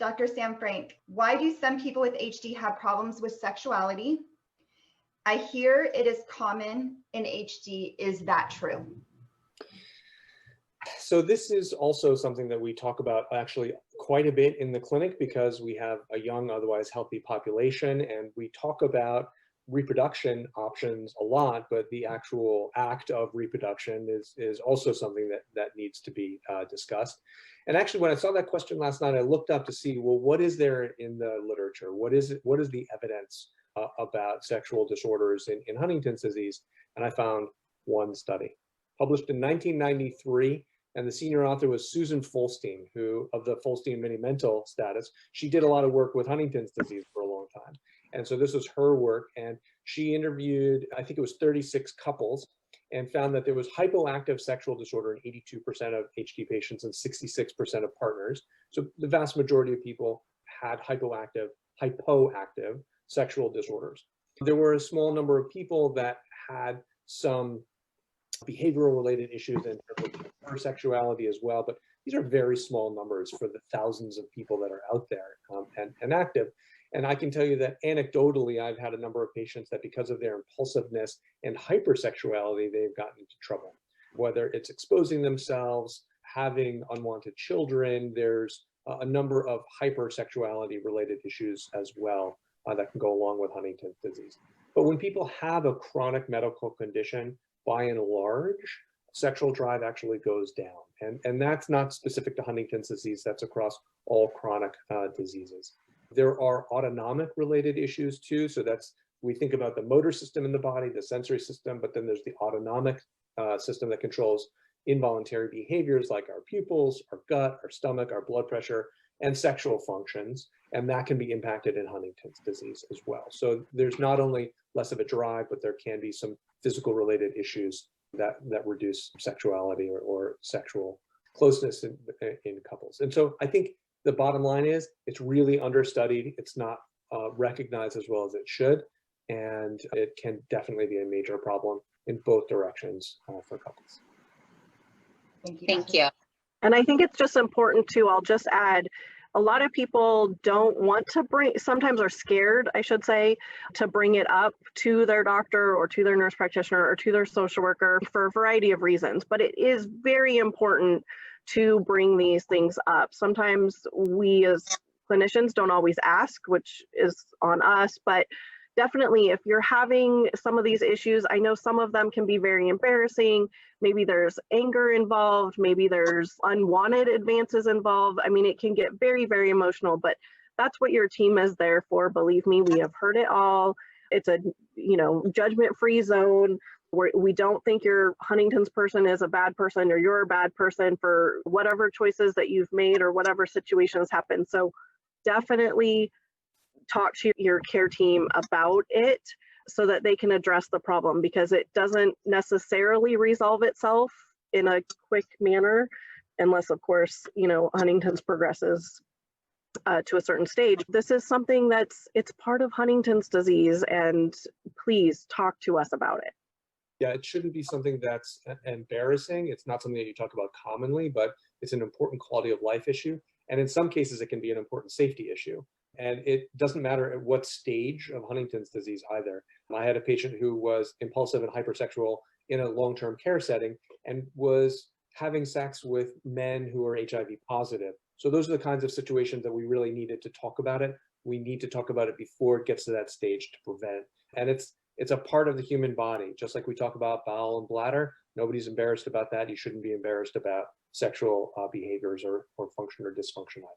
Dr. Sam Frank, why do some people with HD have problems with sexuality? I hear it is common in HD. Is that true? So this is also something that we talk about actually quite a bit in the clinic because we have a young, otherwise healthy population, and we talk about reproduction options a lot, but the actual act of reproduction is also something that needs to be discussed. And actually, when I saw that question last night, I looked up to see, well, what is there in the literature? What is the evidence about sexual disorders in Huntington's disease? And I found one study published in 1993. And the senior author was Susan Folstein, who, of the Folstein Mini-Mental status, she did a lot of work with Huntington's disease for a long time. And so this was her work. And she interviewed, I think it was 36 couples, and found that there was hypoactive sexual disorder in 82% of HD patients and 66% of partners. So the vast majority of people had hypoactive sexual disorders. There were a small number of people that had some behavioral related issues in terms of hypersexuality as well, but these are very small numbers for the thousands of people that are out there and active. And I can tell you that anecdotally, I've had a number of patients that because of their impulsiveness and hypersexuality, they've gotten into trouble. Whether it's exposing themselves, having unwanted children, there's a number of hypersexuality related issues as well that can go along with Huntington's disease. But when people have a chronic medical condition, by and large, sexual drive actually goes down. And that's not specific to Huntington's disease, that's across all chronic diseases. There are autonomic related issues too. So we think about the motor system in the body, the sensory system, but then there's the autonomic system that controls involuntary behaviors like our pupils, our gut, our stomach, our blood pressure, and sexual functions. And that can be impacted in Huntington's disease as well. So there's not only less of a drive, but there can be some physical related issues that reduce sexuality or sexual closeness in couples. And so I think the bottom line is it's really understudied. It's not recognized as well as it should. And it can definitely be a major problem in both directions for couples. Thank you. And I think it's just important too, I'll just add, a lot of people don't want to sometimes are scared, I should say, to bring it up to their doctor or to their nurse practitioner or to their social worker for a variety of reasons. But it is very important to bring these things up. Sometimes we as clinicians don't always ask, which is on us, but definitely if you're having some of these issues, I know some of them can be very embarrassing. Maybe there's anger involved, maybe there's unwanted advances involved. I mean, it can get very, very emotional, but that's what your team is there for. Believe me, we have heard it all. It's a, judgment-free zone where we don't think your Huntington's person is a bad person or you're a bad person for whatever choices that you've made or whatever situations happen. So definitely talk to your care team about it so that they can address the problem, because it doesn't necessarily resolve itself in a quick manner unless, of course, Huntington's progresses to a certain stage. This is something it's part of Huntington's disease, and please talk to us about it. Yeah, it shouldn't be something that's embarrassing. It's not something that you talk about commonly, but it's an important quality of life issue. And in some cases, it can be an important safety issue. And it doesn't matter at what stage of Huntington's disease either. I had a patient who was impulsive and hypersexual in a long-term care setting and was having sex with men who are HIV positive. So those are the kinds of situations that we really needed to talk about it. We need to talk about it before it gets to that stage to prevent. And it's a part of the human body. Just like we talk about bowel and bladder, nobody's embarrassed about that. You shouldn't be embarrassed about sexual behaviors or function or dysfunction either.